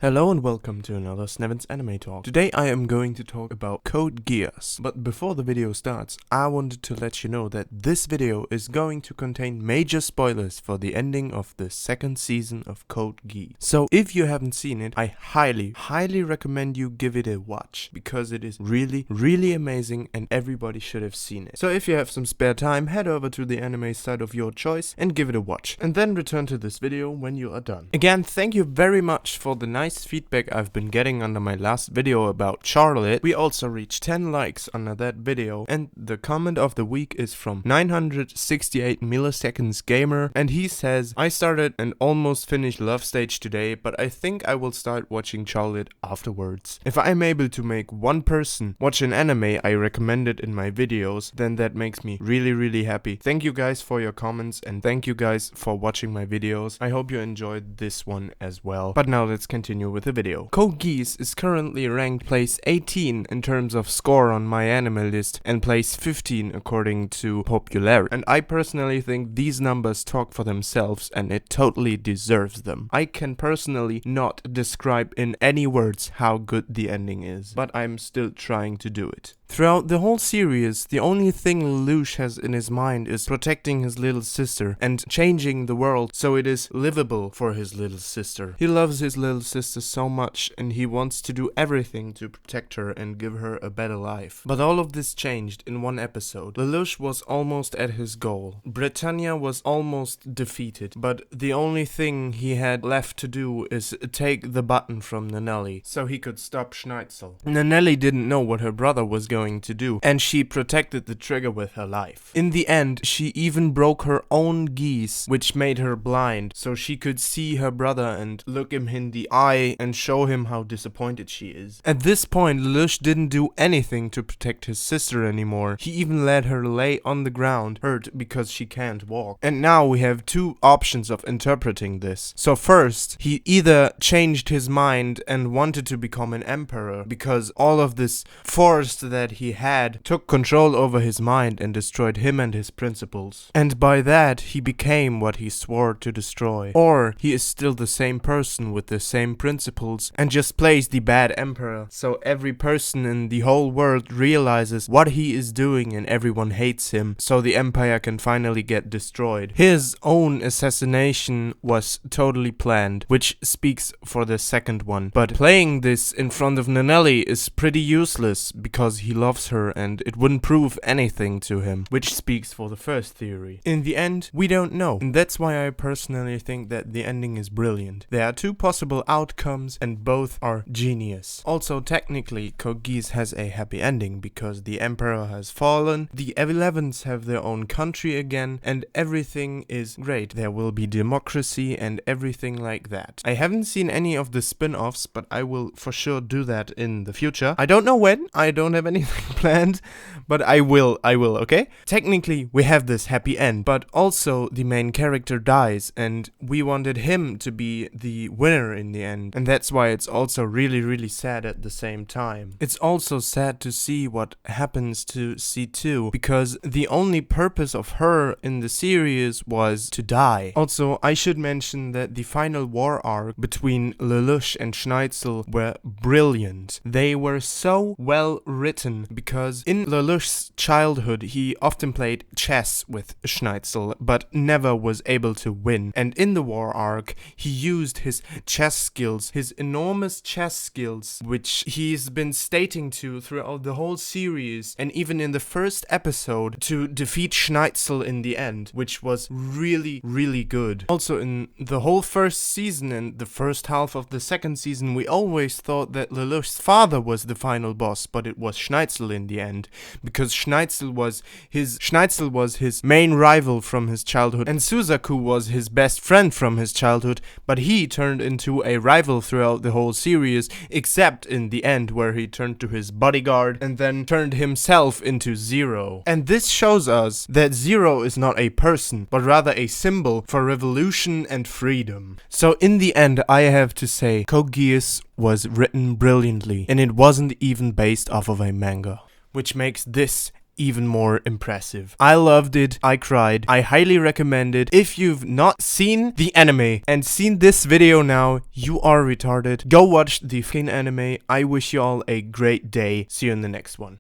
Hello and welcome to another Snevinzz anime talk. Today I am going to talk about Code Geass. But before the video starts, I wanted to let you know that this video is going to contain major spoilers for the ending of the second season of Code Geass. So if you haven't seen it, I highly recommend you give it a watch, because it is really amazing and everybody should have seen it. So if you have some spare time, head over to the anime site of your choice and give it a watch, and then return to this video when you are done. Again, thank you very much for the nice feedback I've been getting under my last video about Charlotte. We also reached 10 likes under that video, and the comment of the week is from 968 milliseconds gamer, and he says, I started and almost finished Love Stage today, but I think I will start watching Charlotte afterwards. If I am able to make one person watch an anime I recommended in my videos, then that makes me really happy. Thank you guys for your comments, and thank you guys for watching my videos. I hope you enjoyed this one as well. But now let's continue with the video. Code Geass is currently ranked place 18 in terms of score on my anime list and place 15 according to popularity. And I personally think these numbers talk for themselves, and it totally deserves them. I can personally not describe in any words how good the ending is, but I'm still trying to do it. Throughout the whole series, the only thing Lelouch has in his mind is protecting his little sister and changing the world so it is livable for his little sister. He loves his little sister so much, and he wants to do everything to protect her and give her a better life. But all of this changed in one episode. Lelouch was almost at his goal. Britannia was almost defeated, but the only thing he had left to do is take the button from Nanelli so he could stop Schneitzel. Nanelli didn't know what her brother was going to do, and she protected the trigger with her life. In the end, she even broke her own Geass, which made her blind, so she could see her brother and look him in the eye and show him how disappointed she is. At this point, Lelouch didn't do anything to protect his sister anymore. He even let her lay on the ground, hurt because she can't walk. And now we have two options of interpreting this. So first, he either changed his mind and wanted to become an emperor, because all of this force that he had took control over his mind and destroyed him and his principles. And by that, he became what he swore to destroy. Or he is still the same person with the same principles and just plays the bad emperor, so every person in the whole world realizes what he is doing and everyone hates him, so the empire can finally get destroyed. His own assassination was totally planned, which speaks for the second one. But playing this in front of Nanelli is pretty useless, because he loves her and it wouldn't prove anything to him, which speaks for the first theory. In the end, we don't know, and that's why I personally think that the ending is brilliant. There are two possible outcomes and both are genius. Also, technically, Code Geass has a happy ending because the emperor has fallen, the 11s have their own country again, and everything is great. There will be democracy and everything like that. I haven't seen any of the spin-offs, but I will for sure do that in the future. I don't know when, I don't have anything planned, but I will, okay? Technically, we have this happy end, but also the main character dies, and we wanted him to be the winner in the end, and that's why it's also really sad at the same time. It's also sad to see what happens to C2, because the only purpose of her in the series was to die. Also, I should mention that the final war arc between Lelouch and Schneitzel were brilliant. They were so well written, because in Lelouch's childhood he often played chess with Schneitzel but never was able to win, and in the war arc he used his chess skills, his enormous chess skills, which he's been stating to throughout the whole series and even in the first episode, to defeat Schneitzel in the end, which was really good. Also, in the whole first season and the first half of the second season, we always thought that Lelouch's father was the final boss, but it was Schneitzel in the end, because Schneitzel was his main rival from his childhood, and Suzaku was his best friend from his childhood, but he turned into a rival throughout the whole series, except in the end where he turned to his bodyguard and then turned himself into Zero. And this shows us that Zero is not a person, but rather a symbol for revolution and freedom. So in the end, I have to say, Code Geass was written brilliantly, and it wasn't even based off of a manga, which makes this even more impressive. I loved it. I cried. I highly recommend it. If you've not seen the anime and seen this video now, you are retarded. Go watch the fucking anime. I wish you all a great day. See you in the next one.